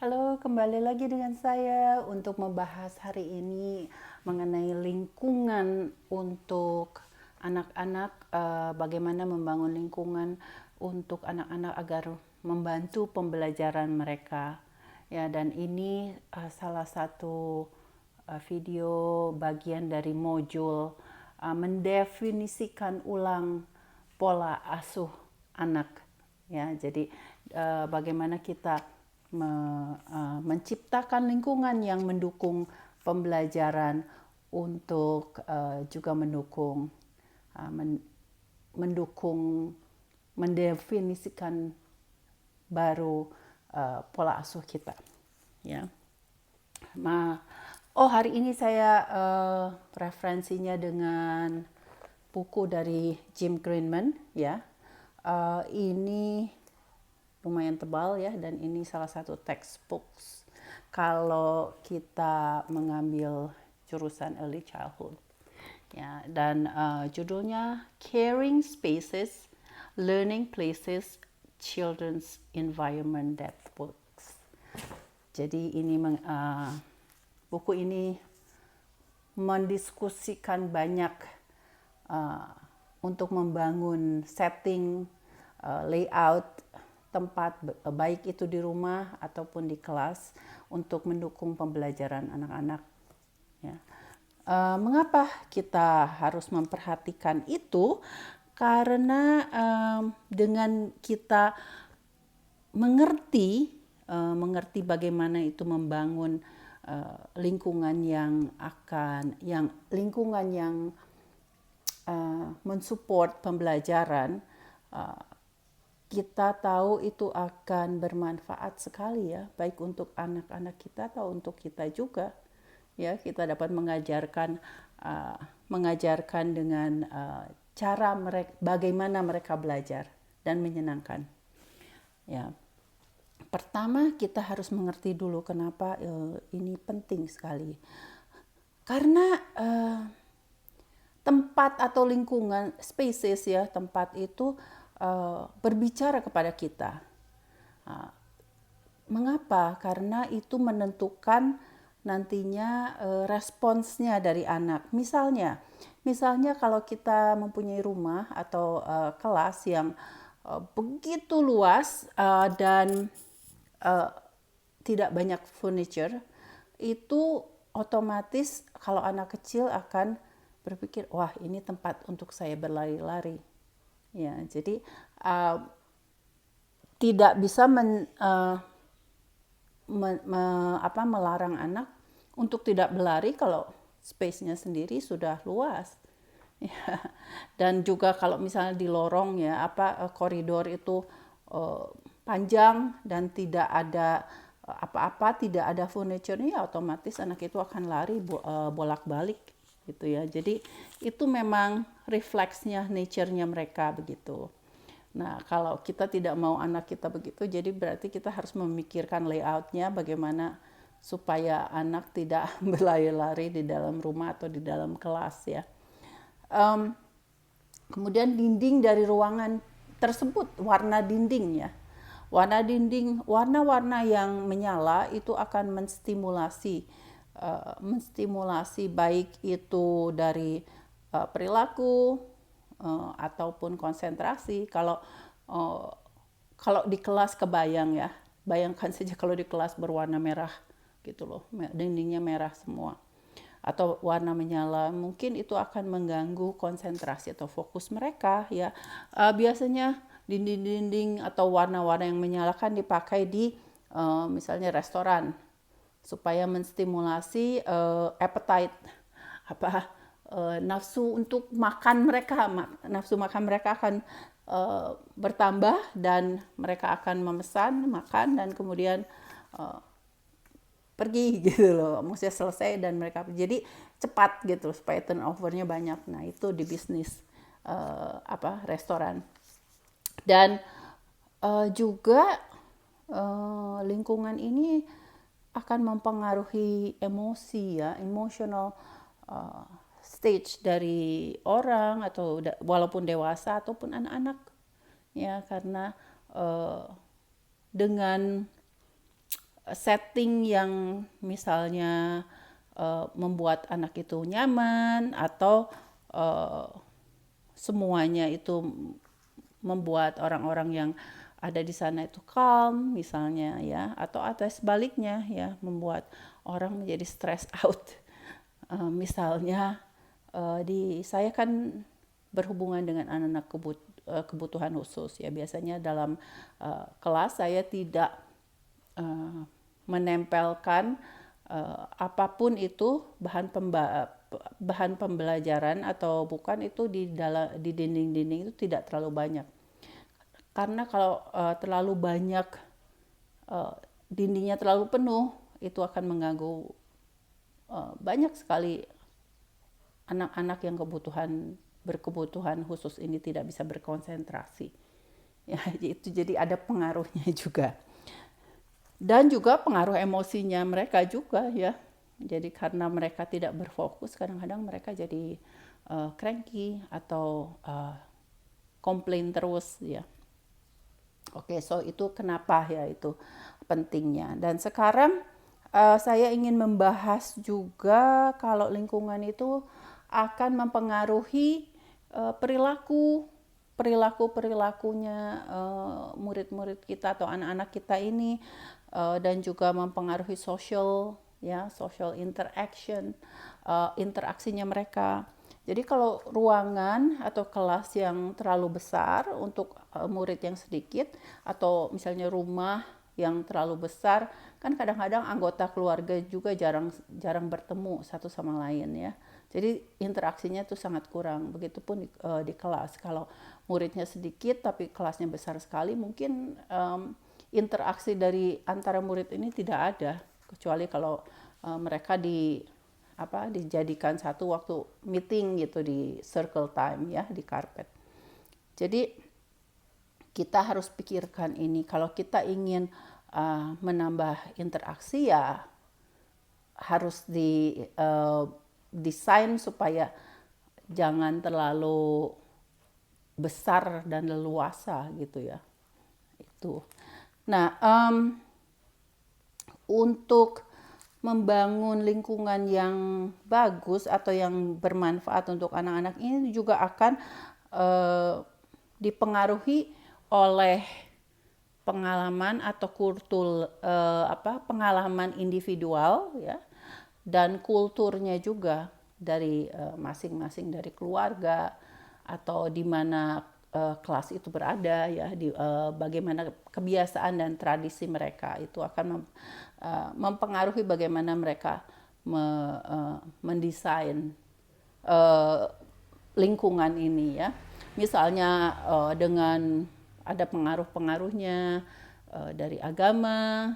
Halo, kembali lagi dengan saya untuk membahas hari ini mengenai lingkungan untuk anak-anak, bagaimana membangun lingkungan untuk anak-anak agar membantu pembelajaran mereka. Ya, dan ini salah satu video bagian dari modul mendefinisikan ulang pola asuh anak. Ya, jadi bagaimana kita menciptakan lingkungan yang mendukung pembelajaran untuk juga mendukung mendefinisikan baru pola asuh kita. Ya. Hari ini saya referensinya dengan buku dari Jim Greenman, ya. Ini lumayan tebal ya, dan ini salah satu textbooks kalau kita mengambil jurusan early childhood. Ya, dan judulnya Caring Spaces, Learning Places, Children's Environment That Works. Jadi ini buku ini mendiskusikan banyak untuk membangun setting, layout tempat baik itu di rumah ataupun di kelas untuk mendukung pembelajaran anak-anak. Ya. Mengapa kita harus memperhatikan itu? Karena dengan kita mengerti bagaimana itu membangun lingkungan yang mensupport pembelajaran, kita tahu itu akan bermanfaat sekali ya, baik untuk anak-anak kita atau untuk kita juga. Ya, kita dapat mengajarkan dengan cara bagaimana mereka belajar dan menyenangkan. Ya. Pertama, kita harus mengerti dulu kenapa ini penting sekali. Karena tempat atau lingkungan, spaces ya, tempat itu berbicara kepada kita. Mengapa? Karena itu menentukan nantinya responsnya dari anak. Misalnya kalau kita mempunyai rumah atau kelas yang begitu luas dan tidak banyak furniture, itu otomatis kalau anak kecil akan berpikir, wah ini tempat untuk saya berlari-lari. Ya, jadi tidak bisa melarang anak untuk tidak berlari kalau space-nya sendiri sudah luas. Ya. Dan juga kalau misalnya di lorong ya, koridor itu panjang dan tidak ada apa-apa, tidak ada furniture-nya, otomatis anak itu akan lari bolak-balik gitu ya. Jadi itu memang refleksnya, nature-nya mereka begitu. Nah, kalau kita tidak mau anak kita begitu, jadi berarti kita harus memikirkan layout-nya bagaimana supaya anak tidak berlari-lari di dalam rumah atau di dalam kelas ya. Kemudian dinding dari ruangan tersebut, warna dinding ya. Warna-warna yang menyala itu akan menstimulasi baik itu dari perilaku ataupun konsentrasi. Kalau di kelas kebayang ya, bayangkan saja kalau di kelas berwarna merah gitu loh, dindingnya merah semua atau warna menyala, mungkin itu akan mengganggu konsentrasi atau fokus mereka ya. Biasanya dinding-dinding atau warna-warna yang menyala kan dipakai di misalnya restoran supaya menstimulasi appetite, nafsu untuk makan mereka. Nafsu makan mereka akan bertambah dan mereka akan memesan makan dan kemudian pergi gitu loh, maksudnya selesai dan mereka jadi cepat gitu supaya turnovernya banyak. Nah itu di bisnis restoran. Dan juga lingkungan ini akan mempengaruhi emosi ya, emotional stage dari orang atau walaupun dewasa ataupun anak-anak ya, karena dengan setting yang misalnya membuat anak itu nyaman, atau semuanya itu membuat orang-orang yang ada di sana itu calm misalnya ya, atau sebaliknya ya, membuat orang menjadi stress out. Misalnya saya kan berhubungan dengan anak-anak kebutuhan khusus ya, biasanya dalam kelas saya tidak menempelkan apapun itu bahan pembelajaran atau bukan itu di dinding-dinding, itu tidak terlalu banyak, karena kalau terlalu banyak, dindingnya terlalu penuh, itu akan mengganggu banyak sekali anak-anak yang berkebutuhan khusus ini tidak bisa berkonsentrasi ya. Itu jadi ada pengaruhnya juga, dan juga pengaruh emosinya mereka juga ya. Jadi karena mereka tidak berfokus, kadang-kadang mereka jadi cranky atau komplain terus ya. Oke, so itu kenapa ya itu pentingnya. Dan sekarang saya ingin membahas juga kalau lingkungan itu akan mempengaruhi perilakunya murid-murid kita atau anak-anak kita ini, dan juga mempengaruhi social interaction, interaksinya mereka. Jadi kalau ruangan atau kelas yang terlalu besar untuk murid yang sedikit, atau misalnya rumah yang terlalu besar, kan kadang-kadang anggota keluarga juga jarang bertemu satu sama lain ya. Jadi interaksinya tuh sangat kurang. Begitupun di kelas, kalau muridnya sedikit tapi kelasnya besar sekali, mungkin interaksi dari antara murid ini tidak ada, kecuali kalau mereka dijadikan satu waktu meeting gitu di circle time ya, di karpet. Jadi kita harus pikirkan ini, kalau kita ingin menambah interaksi ya harus desain supaya jangan terlalu besar dan leluasa gitu ya. Itu. Nah, untuk membangun lingkungan yang bagus atau yang bermanfaat untuk anak-anak ini juga akan dipengaruhi oleh pengalaman atau pengalaman individual ya, dan kulturnya juga dari masing-masing dari keluarga, atau di mana kelas itu berada ya, bagaimana kebiasaan dan tradisi mereka itu akan mempengaruhi bagaimana mereka mendesain lingkungan ini ya. Misalnya dengan ada pengaruh-pengaruhnya dari agama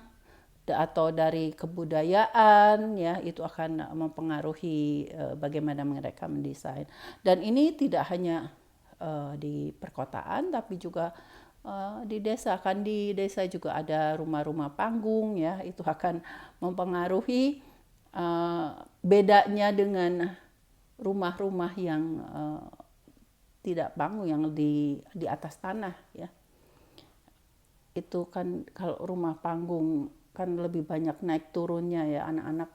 atau dari kebudayaan ya, itu akan mempengaruhi bagaimana mereka mendesain. Dan ini tidak hanya di perkotaan tapi juga di desa. Kan di desa juga ada rumah-rumah panggung ya, itu akan mempengaruhi bedanya dengan rumah-rumah yang tidak panggung, yang di atas tanah ya. Itu kan kalau rumah panggung kan lebih banyak naik turunnya ya, anak-anak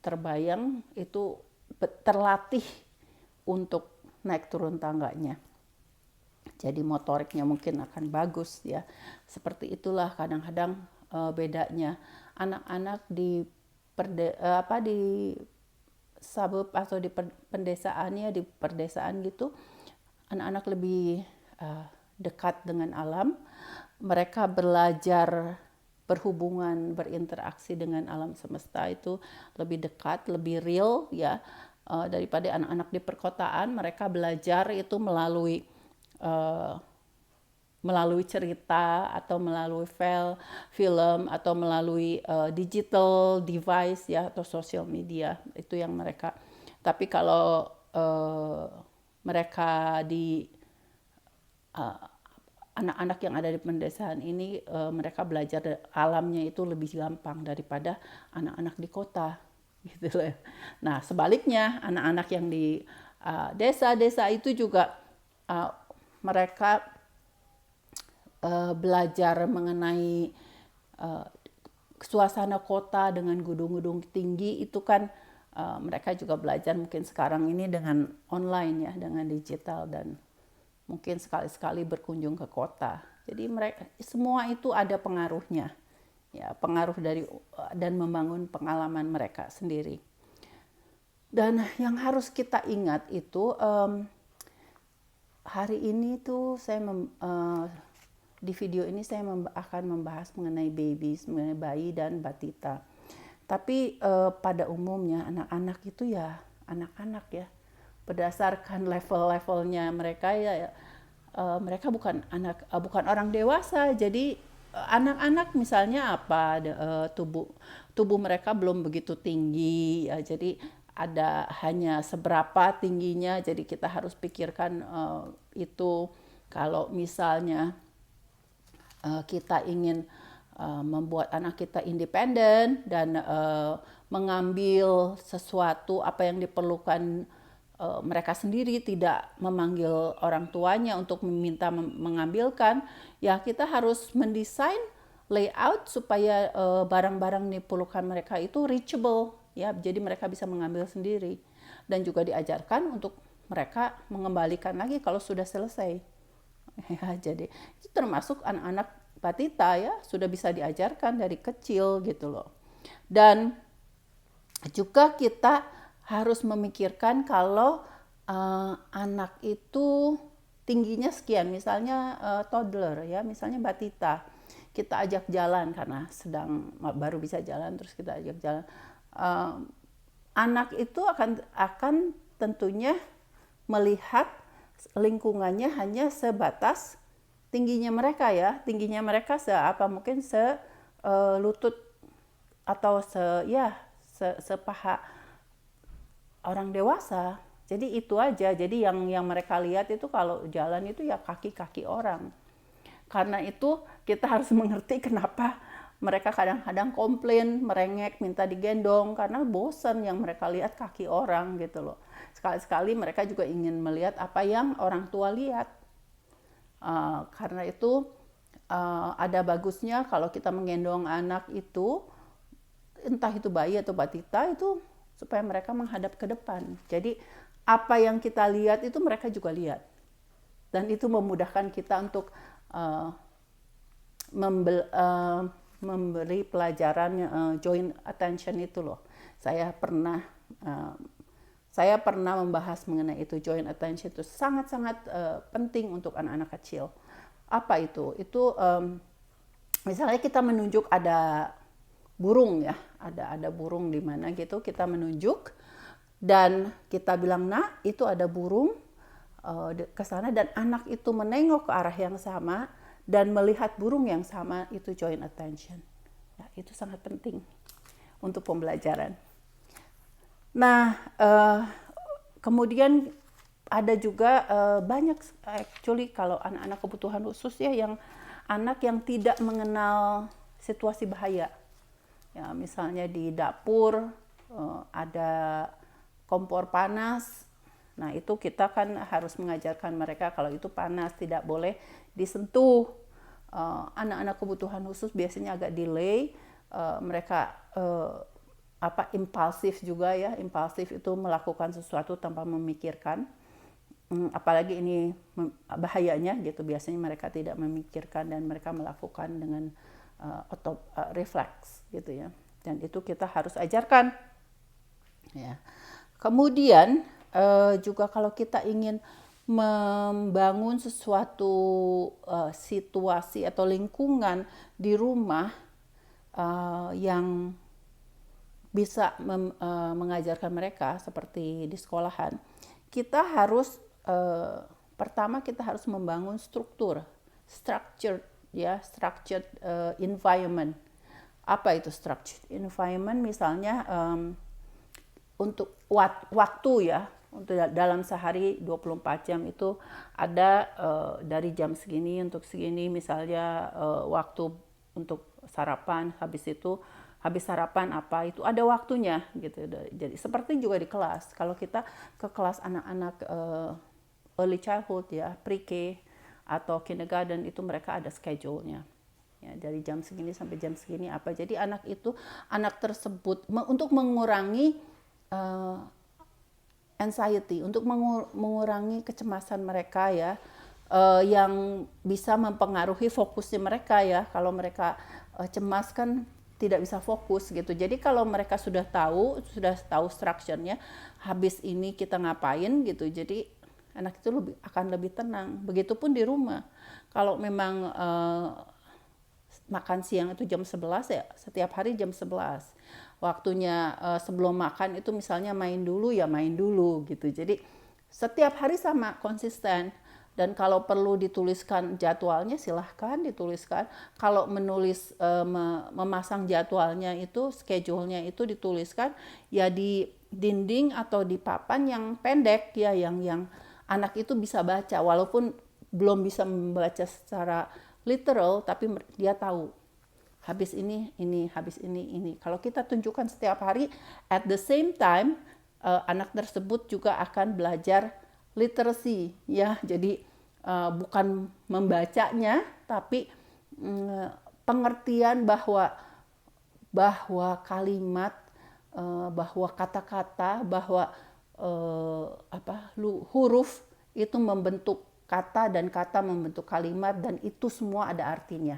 terbayang itu terlatih untuk naik turun tangganya. Jadi motoriknya mungkin akan bagus ya. Seperti itulah kadang-kadang bedanya anak-anak di suburb atau di pedesaan gitu, anak-anak lebih dekat dengan alam. Mereka belajar berhubungan, berinteraksi dengan alam semesta itu lebih dekat, lebih real ya, daripada anak-anak di perkotaan. Mereka belajar itu melalui cerita atau melalui film atau melalui digital device ya, atau social media, itu yang mereka. Tapi kalau mereka di anak-anak yang ada di pedesaan ini, mereka belajar alamnya itu lebih gampang daripada anak-anak di kota gitu loh. Nah sebaliknya, anak-anak yang di desa-desa itu juga mereka belajar mengenai suasana kota dengan gedung-gedung tinggi itu kan mereka juga belajar mungkin sekarang ini dengan online ya, dengan digital, dan mungkin sekali-sekali berkunjung ke kota. Jadi mereka semua itu ada pengaruhnya. Ya, pengaruh dari dan membangun pengalaman mereka sendiri. Dan yang harus kita ingat itu hari ini tuh di video ini saya akan membahas mengenai babies, mengenai bayi dan batita. Tapi pada umumnya anak-anak itu ya anak-anak ya, berdasarkan level-levelnya mereka ya, mereka bukan orang dewasa. Jadi anak-anak misalnya apa, tubuh mereka belum begitu tinggi ya, jadi ada hanya seberapa tingginya, jadi kita harus pikirkan itu. Kalau misalnya kita ingin membuat anak kita independen dan mengambil sesuatu apa yang diperlukan mereka sendiri, tidak memanggil orang tuanya untuk meminta mengambilkan, ya kita harus mendesain layout supaya barang-barang diperlukan mereka itu reachable ya, jadi mereka bisa mengambil sendiri, dan juga diajarkan untuk mereka mengembalikan lagi kalau sudah selesai ya. Jadi itu termasuk anak-anak batita ya, sudah bisa diajarkan dari kecil gitu loh. Dan juga kita harus memikirkan kalau anak itu tingginya sekian, misalnya toddler ya, misalnya batita, kita ajak jalan karena baru bisa jalan, terus kita ajak jalan, anak itu akan tentunya melihat lingkungannya hanya sebatas tingginya mereka ya, tingginya mereka mungkin lutut atau sepaha orang dewasa. Jadi itu aja. Jadi yang mereka lihat itu kalau jalan itu ya kaki-kaki orang. Karena itu kita harus mengerti kenapa mereka kadang-kadang komplain, merengek, minta digendong, karena bosan yang mereka lihat kaki orang gitu loh. Sekali-sekali mereka juga ingin melihat apa yang orang tua lihat. Karena itu ada bagusnya kalau kita menggendong anak itu, entah itu bayi atau batita, itu supaya mereka menghadap ke depan. Jadi apa yang kita lihat itu mereka juga lihat, dan itu memudahkan kita untuk memberi pelajaran joint attention itu loh. Saya pernah membahas mengenai itu. Joint attention itu sangat-sangat penting untuk anak-anak kecil. Apa itu? Itu misalnya kita menunjuk ada burung ya, ada burung di mana gitu, kita menunjuk dan kita bilang, nah itu ada burung ke sana, dan anak itu menengok ke arah yang sama dan melihat burung yang sama, itu joint attention. Ya, itu sangat penting untuk pembelajaran. Nah, kemudian ada juga banyak actually kalau anak-anak kebutuhan khusus ya, yang anak yang tidak mengenal situasi bahaya. Ya, misalnya di dapur ada kompor panas. Nah, itu kita kan harus mengajarkan mereka kalau itu panas, tidak boleh disentuh. Anak-anak kebutuhan khusus biasanya agak delay, mereka impulsif juga ya. Impulsif itu melakukan sesuatu tanpa memikirkan. Apalagi ini bahayanya gitu, biasanya mereka tidak memikirkan dan mereka melakukan dengan refleks gitu ya. Dan itu kita harus ajarkan. Ya. Kemudian juga kalau kita ingin membangun sesuatu situasi atau lingkungan di rumah yang bisa mengajarkan mereka seperti di sekolahan, kita harus pertama kita harus membangun structured environment. Apa itu structured environment? Misalnya untuk waktu ya, untuk dalam sehari 24 jam itu ada dari jam segini untuk segini, misalnya waktu untuk sarapan, habis sarapan apa itu ada waktunya gitu. Jadi seperti juga di kelas, kalau kita ke kelas anak-anak early childhood ya, pre-K atau kindergarten, itu mereka ada schedule-nya Ya, dari jam segini sampai jam segini apa. Jadi anak tersebut untuk mengurangi anxiety, untuk mengurangi kecemasan mereka ya, yang bisa mempengaruhi fokusnya mereka ya. Kalau mereka cemas kan tidak bisa fokus gitu. Jadi kalau mereka sudah tahu structure-nya, habis ini kita ngapain gitu. Jadi anak itu akan lebih tenang. Begitupun di rumah. Kalau memang makan siang itu jam 11 ya, setiap hari jam 11. Waktunya sebelum makan itu misalnya main dulu gitu. Jadi setiap hari sama, konsisten. Dan kalau perlu dituliskan jadwalnya, silahkan dituliskan. Kalau memasang jadwalnya itu, schedule-nya itu dituliskan ya di dinding atau di papan yang pendek ya, yang anak itu bisa baca, walaupun belum bisa membaca secara literal, tapi dia tahu habis ini, habis ini. Kalau kita tunjukkan setiap hari, at the same time, anak tersebut juga akan belajar literacy ya. Jadi bukan membacanya, tapi pengertian bahwa kalimat, bahwa kata-kata, bahwa huruf itu membentuk kata dan kata membentuk kalimat, dan itu semua ada artinya.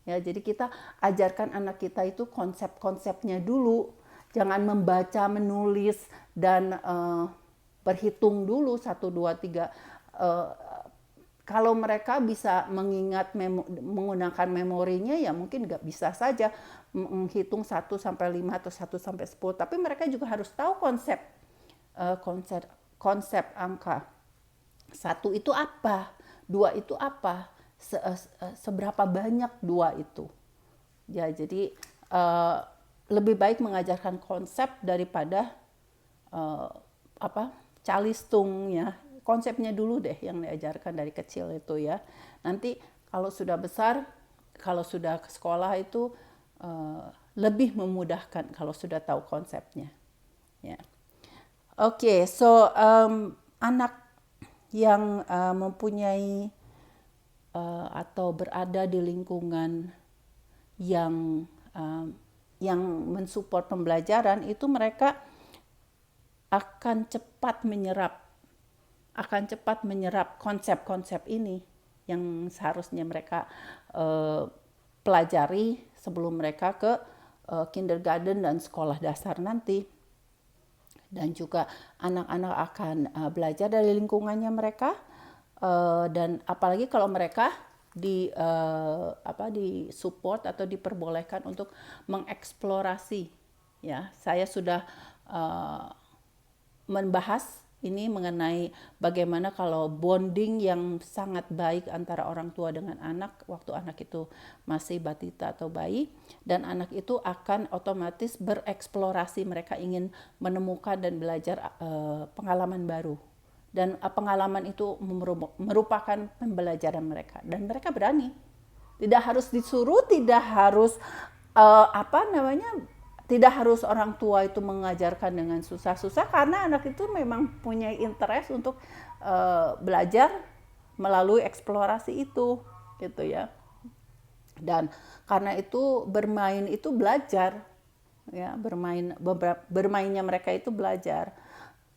Ya, jadi kita ajarkan anak kita itu konsep-konsepnya dulu. Jangan membaca, menulis, dan berhitung dulu 1, 2, 3. Kalau mereka bisa mengingat menggunakan memorinya ya mungkin nggak bisa saja menghitung 1 sampai 5 atau 1 sampai 10. Tapi mereka juga harus tahu konsep angka. 1 itu apa? 2 itu apa? Seberapa banyak 2 itu? Ya, jadi lebih baik mengajarkan konsep daripada calistung ya. Konsepnya dulu deh yang diajarkan dari kecil itu ya. Nanti kalau sudah besar, kalau sudah ke sekolah itu lebih memudahkan kalau sudah tahu konsepnya. Ya. Oke, so anak yang mempunyai atau berada di lingkungan yang mensupport pembelajaran itu, mereka akan cepat menyerap konsep-konsep ini yang seharusnya mereka pelajari sebelum mereka ke kindergarten dan sekolah dasar nanti. Dan juga anak-anak akan belajar dari lingkungannya mereka, dan apalagi kalau mereka di support atau diperbolehkan untuk mengeksplorasi ya. Saya sudah membahas ini mengenai bagaimana kalau bonding yang sangat baik antara orang tua dengan anak waktu anak itu masih batita atau bayi, dan anak itu akan otomatis bereksplorasi, mereka ingin menemukan dan belajar pengalaman baru, dan pengalaman itu merupakan pembelajaran mereka, dan mereka berani, tidak harus disuruh, tidak harus tidak harus orang tua itu mengajarkan dengan susah-susah, karena anak itu memang punya interest untuk belajar melalui eksplorasi itu gitu ya. Dan karena itu bermain itu belajar ya, bermainnya mereka itu belajar.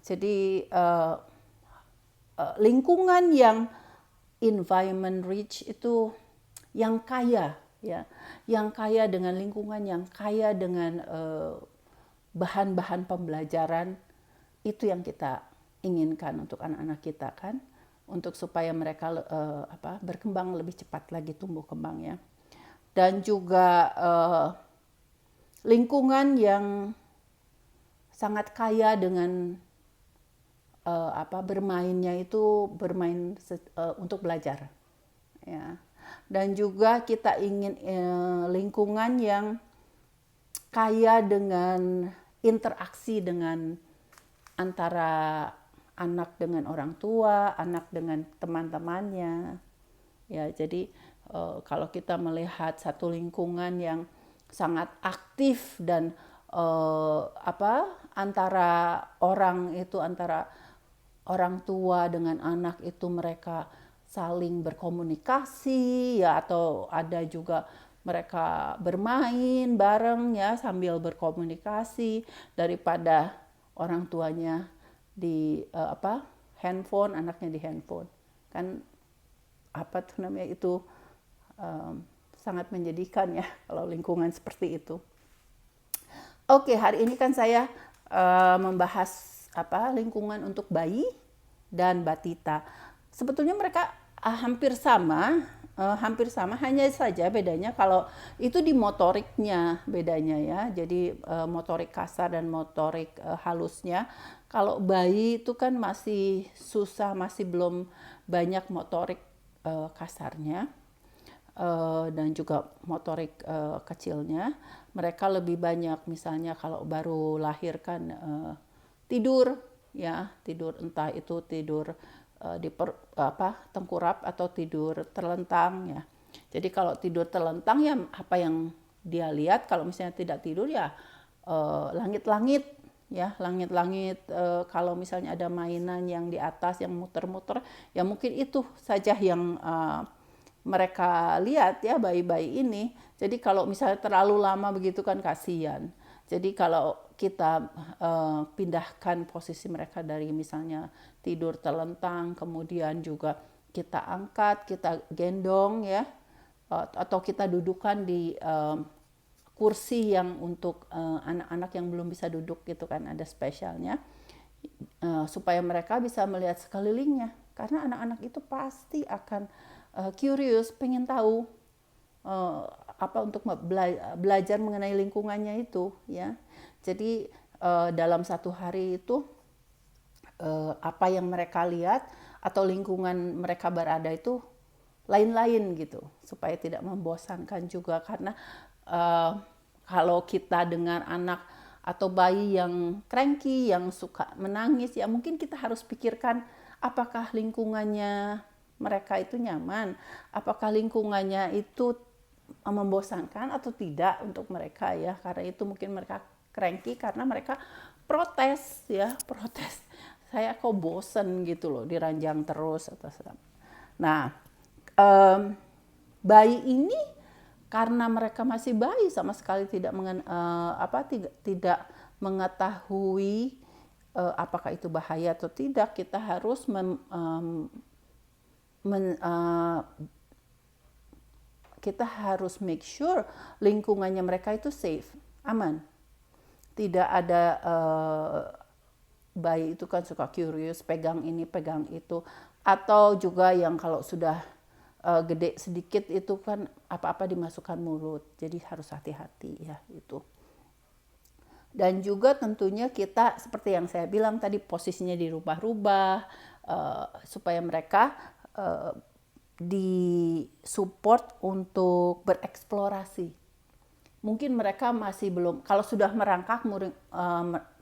Jadi lingkungan yang environment rich itu yang kaya ya, yang kaya dengan lingkungan, yang kaya dengan bahan-bahan pembelajaran, itu yang kita inginkan untuk anak-anak kita kan, untuk supaya mereka berkembang lebih cepat lagi, tumbuh kembang ya. Dan juga lingkungan yang sangat kaya dengan bermainnya itu bermain untuk belajar ya. Dan juga kita ingin lingkungan yang kaya dengan interaksi dengan antara anak dengan orang tua, anak dengan teman-temannya. Ya, jadi kalau kita melihat satu lingkungan yang sangat aktif dan antara orang tua dengan anak itu mereka saling berkomunikasi ya, atau ada juga mereka bermain bareng ya sambil berkomunikasi daripada orang tuanya di handphone, anaknya di handphone. Kan apa tuh namanya itu sangat menjadikan ya kalau lingkungan seperti itu. Oke, hari ini kan saya membahas lingkungan untuk bayi dan batita. Sebetulnya mereka hampir sama, hanya saja bedanya kalau itu di motoriknya bedanya ya. Jadi motorik kasar dan motorik halusnya. Kalau bayi itu kan masih susah, masih belum banyak motorik kasarnya. Dan juga motorik kecilnya, mereka lebih banyak misalnya kalau baru lahir kan tidur entah itu tidur di tengkurap atau tidur terlentang ya. Jadi kalau tidur terlentang ya apa yang dia lihat, kalau misalnya tidak tidur ya langit-langit ya, langit-langit. Kalau misalnya ada mainan yang di atas yang muter-muter ya mungkin itu saja yang mereka lihat ya, bayi-bayi ini. Jadi kalau misalnya terlalu lama begitu kan kasihan. Jadi kalau kita pindahkan posisi mereka dari misalnya tidur terlentang, kemudian juga kita angkat, kita gendong ya, atau kita dudukan di kursi yang untuk anak-anak yang belum bisa duduk gitu kan, ada spesialnya, supaya mereka bisa melihat sekelilingnya. Karena anak-anak itu pasti akan curious, pengen tahu untuk belajar mengenai lingkungannya itu ya. Jadi dalam satu hari itu apa yang mereka lihat atau lingkungan mereka berada itu lain-lain gitu, supaya tidak membosankan juga. Karena kalau kita dengar anak atau bayi yang cranky, yang suka menangis, ya mungkin kita harus pikirkan apakah lingkungannya mereka itu nyaman, apakah lingkungannya itu membosankan atau tidak untuk mereka ya. Karena itu mungkin mereka cranky karena mereka protes. Saya kok bosen gitu loh, diranjang terus atau nah bayi ini karena mereka masih bayi, sama sekali tidak mengetahui apakah itu bahaya atau tidak. Kita harus kita harus make sure lingkungannya mereka itu safe, aman. Tidak ada bayi itu kan suka curious, pegang ini, pegang itu. Atau juga yang kalau sudah gede sedikit itu kan apa-apa dimasukkan mulut. Jadi harus hati-hati ya itu. Dan juga tentunya kita seperti yang saya bilang tadi, posisinya dirubah-rubah supaya mereka disupport untuk bereksplorasi. Mungkin mereka masih belum, kalau sudah merangkak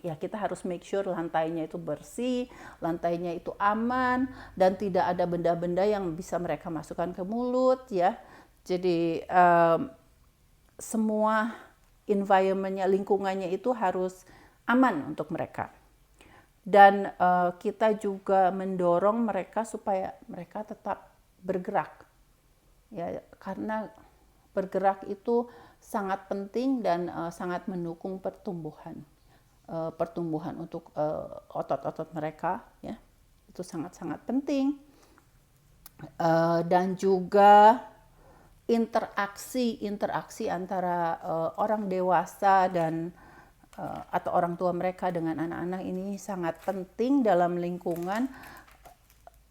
ya kita harus make sure lantainya itu bersih, lantainya itu aman, dan tidak ada benda-benda yang bisa mereka masukkan ke mulut ya. Jadi semua environment-nya, lingkungannya itu harus aman untuk mereka. Dan kita juga mendorong mereka supaya mereka tetap bergerak ya, karena bergerak itu sangat penting dan sangat mendukung pertumbuhan untuk otot-otot mereka ya, itu sangat-sangat penting. Dan juga interaksi antara orang dewasa dan atau orang tua mereka dengan anak-anak ini sangat penting dalam lingkungan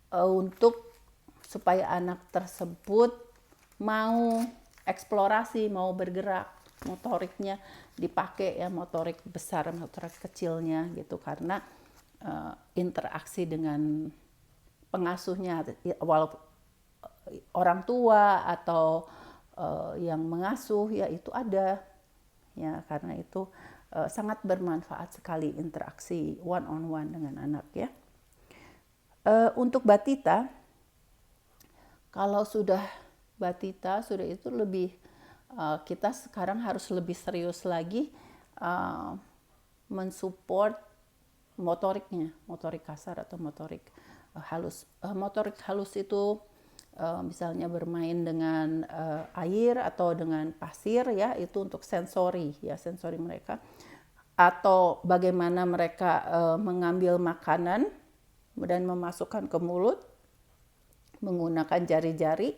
untuk supaya anak tersebut mau eksplorasi, mau bergerak, motoriknya dipakai ya, motorik besar, motorik kecilnya gitu. Karena interaksi dengan pengasuhnya, walaupun orang tua atau yang mengasuh ya, itu ada ya. Karena itu sangat bermanfaat sekali interaksi one on one dengan anak ya. Untuk batita, kalau sudah batita sudah itu lebih kita sekarang harus lebih serius lagi mensupport motoriknya, motorik kasar atau motorik halus. Motorik halus itu misalnya bermain dengan air atau dengan pasir ya, itu untuk sensori ya, sensori mereka. Atau bagaimana mereka mengambil makanan dan memasukkan ke mulut menggunakan jari-jari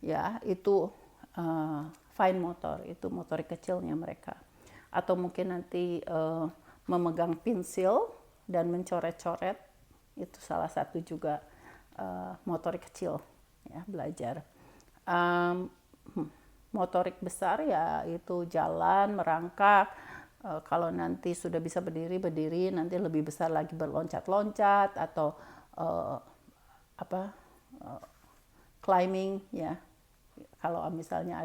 ya, itu fine motor, itu motorik kecilnya mereka. Atau mungkin nanti memegang pensil dan mencoret-coret, itu salah satu juga motorik kecil ya, belajar. Motorik besar ya itu jalan, merangkak. Kalau nanti sudah bisa berdiri, nanti lebih besar lagi berloncat-loncat atau climbing ya. Kalau misalnya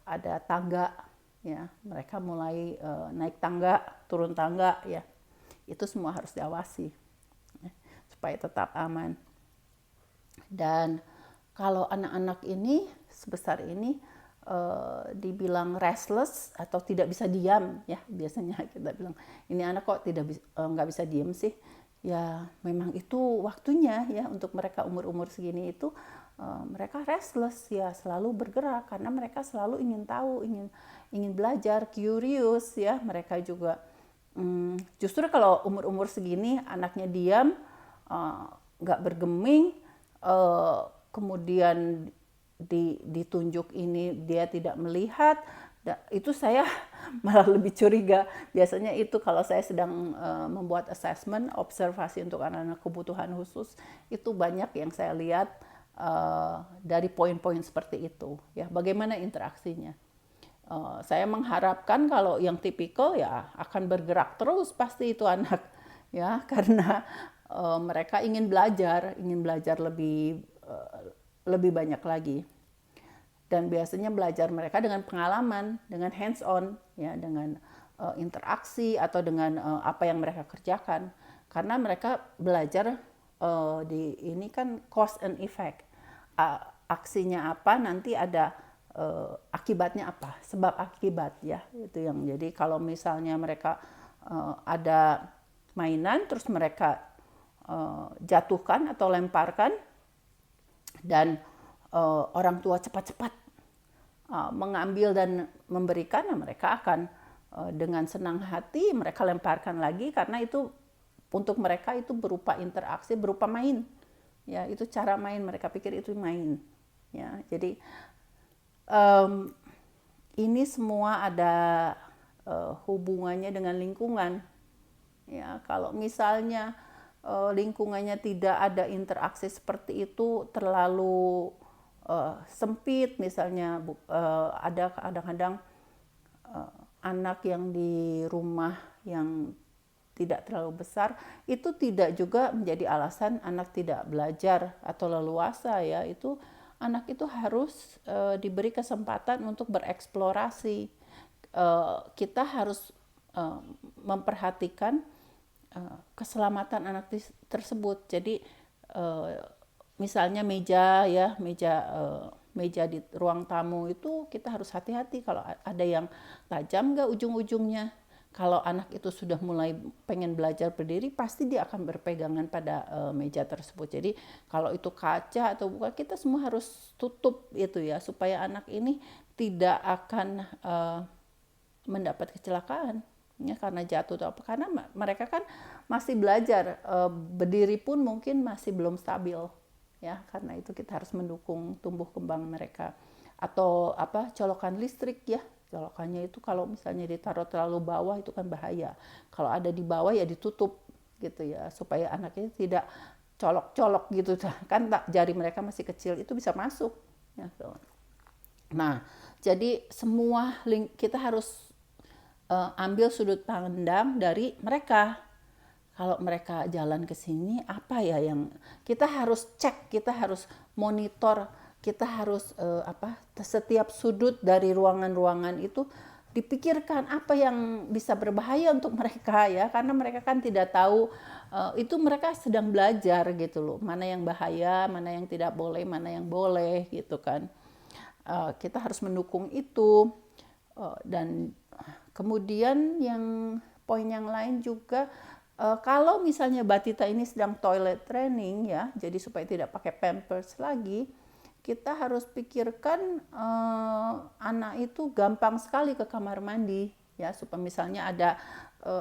ada tangga ya, mereka mulai naik tangga, turun tangga ya. Itu semua harus diawasi ya, supaya tetap aman. Dan kalau anak-anak ini sebesar ini dibilang restless atau tidak bisa diam ya, biasanya kita bilang ini anak kok nggak bisa diam sih ya, memang itu waktunya ya, untuk mereka umur-umur segini itu mereka restless ya, selalu bergerak karena mereka selalu ingin tahu, ingin belajar, curious ya. Mereka juga justru kalau umur-umur segini anaknya diam, nggak bergeming, kemudian ditunjuk ini dia tidak melihat, itu saya malah lebih curiga. Biasanya itu kalau saya sedang membuat assessment, observasi untuk anak-anak kebutuhan khusus, itu banyak yang saya lihat dari poin-poin seperti itu ya, bagaimana interaksinya. Saya mengharapkan kalau yang tipikal ya akan bergerak terus pasti itu anak ya, karena mereka ingin belajar lebih banyak lagi. Dan biasanya belajar mereka dengan pengalaman, dengan hands on ya, dengan interaksi atau dengan apa yang mereka kerjakan. Karena mereka belajar di ini kan cause and effect. Aksinya apa, nanti ada akibatnya apa, sebab akibat ya, itu yang. Jadi kalau misalnya mereka ada mainan terus mereka jatuhkan atau lemparkan, dan orang tua cepat-cepat mengambil dan memberikan, mereka akan dengan senang hati mereka lemparkan lagi, karena itu untuk mereka itu berupa interaksi, berupa main ya, itu cara main, mereka pikir itu main ya. Jadi ini semua ada hubungannya dengan lingkungan ya. Kalau misalnya lingkungannya tidak ada interaksi seperti itu, terlalu sempit misalnya, ada kadang-kadang anak yang di rumah yang tidak terlalu besar, itu tidak juga menjadi alasan anak tidak belajar atau leluasa ya. Itu anak itu harus diberi kesempatan untuk bereksplorasi. Kita harus memperhatikan keselamatan anak tersebut. Jadi misalnya meja di ruang tamu itu kita harus hati-hati kalau ada yang tajam nggak ujung-ujungnya. Kalau anak itu sudah mulai pengen belajar berdiri, pasti dia akan berpegangan pada meja tersebut. Jadi kalau itu kaca atau bukan, kita semua harus tutup itu ya, supaya anak ini tidak akan mendapat kecelakaan ya, karena jatuh atau apa. Karena mereka kan masih belajar, berdiri pun mungkin masih belum stabil ya, karena itu kita harus mendukung tumbuh kembang mereka. Atau colokan listrik ya, colokannya itu kalau misalnya ditaruh terlalu bawah itu kan bahaya. Kalau ada di bawah ya ditutup gitu ya, supaya anaknya tidak colok-colok gitu kan, jari mereka masih kecil, itu bisa masuk ya. Nah, jadi semua kita harus ambil sudut pandang dari mereka. Kalau mereka jalan ke sini, apa ya yang kita harus cek, kita harus monitor, kita harus setiap sudut dari ruangan-ruangan itu dipikirkan apa yang bisa berbahaya untuk mereka ya, karena mereka kan tidak tahu, itu mereka sedang belajar gitu loh, mana yang bahaya, mana yang tidak boleh, mana yang boleh gitu kan. Kita harus mendukung itu. Dan kemudian yang poin yang lain juga, kalau misalnya Batita ini sedang toilet training ya, jadi supaya tidak pakai pampers lagi, kita harus pikirkan anak itu gampang sekali ke kamar mandi ya, supaya misalnya ada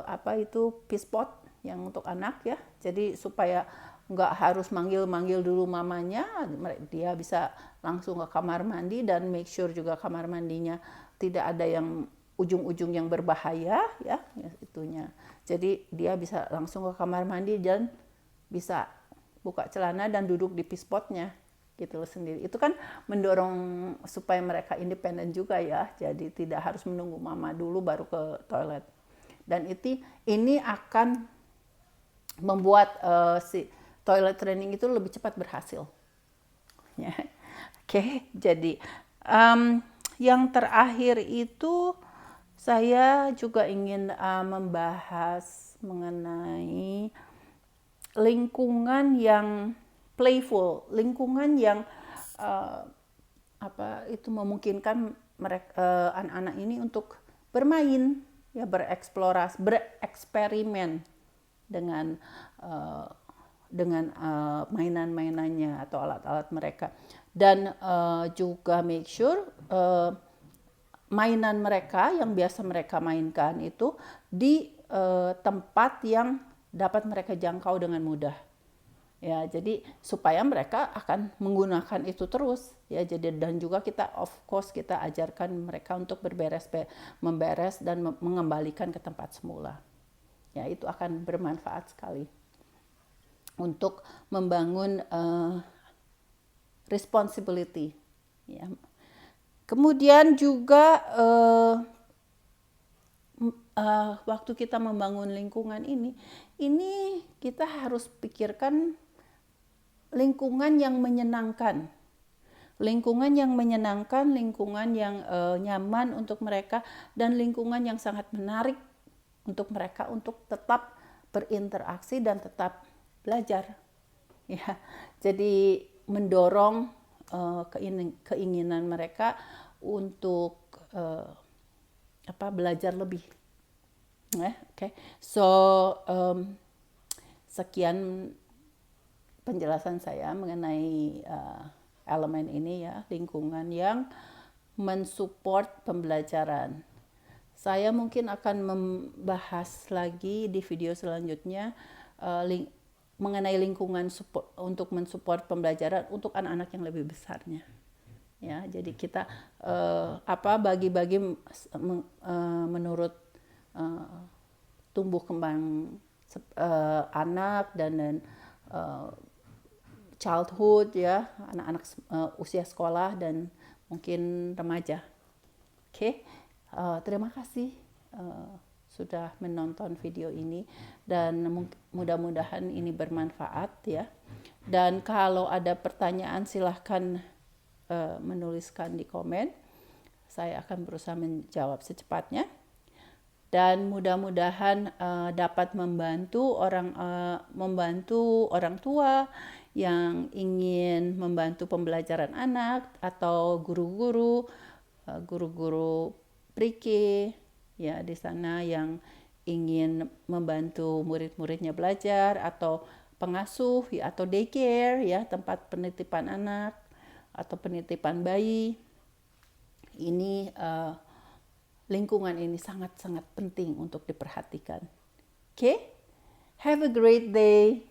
apa itu peace pot yang untuk anak ya, jadi supaya nggak harus manggil-manggil dulu mamanya, dia bisa langsung ke kamar mandi, dan make sure juga kamar mandinya tidak ada yang ujung-ujung yang berbahaya ya, itunya. Jadi dia bisa langsung ke kamar mandi dan bisa buka celana dan duduk di pispotnya gitu sendiri. Itu kan mendorong supaya mereka independen juga ya. Jadi tidak harus menunggu mama dulu baru ke toilet. Dan ini akan membuat si toilet training itu lebih cepat berhasil. Ya. Oke, jadi yang terakhir itu saya juga ingin membahas mengenai lingkungan yang playful, lingkungan yang memungkinkan mereka anak-anak ini untuk bermain, ya, bereksplorasi, bereksperimen dengan mainan-mainannya atau alat-alat mereka, dan juga make sure mainan mereka yang biasa mereka mainkan itu di tempat yang dapat mereka jangkau dengan mudah. Ya, jadi supaya mereka akan menggunakan itu terus ya. Jadi dan juga kita of course kita ajarkan mereka untuk memberes dan mengembalikan ke tempat semula. Ya, itu akan bermanfaat sekali untuk membangun responsibility ya. Kemudian juga waktu kita membangun lingkungan ini kita harus pikirkan lingkungan yang menyenangkan, lingkungan yang nyaman untuk mereka, dan lingkungan yang sangat menarik untuk mereka untuk tetap berinteraksi dan tetap belajar ya. Jadi mendorong keinginan mereka untuk belajar lebih. Okay. So sekian penjelasan saya mengenai elemen ini ya, lingkungan yang mensupport pembelajaran. Saya mungkin akan membahas lagi di video selanjutnya mengenai lingkungan untuk mensupport pembelajaran untuk anak-anak yang lebih besarnya. Ya, jadi kita bagi-bagi menurut tumbuh kembang anak dan childhood ya, anak-anak usia sekolah dan mungkin remaja. Oke, terima kasih sudah menonton video ini, dan mudah-mudahan ini bermanfaat ya. Dan kalau ada pertanyaan silahkan menuliskan di komen. Saya akan berusaha menjawab secepatnya. Dan mudah-mudahan dapat membantu orang tua yang ingin membantu pembelajaran anak, atau guru-guru pre-K ya di sana yang ingin membantu murid-muridnya belajar, atau pengasuh ya, atau daycare ya, tempat penitipan anak atau penitipan bayi. Ini lingkungan ini sangat-sangat penting untuk diperhatikan. Okay? Have a great day.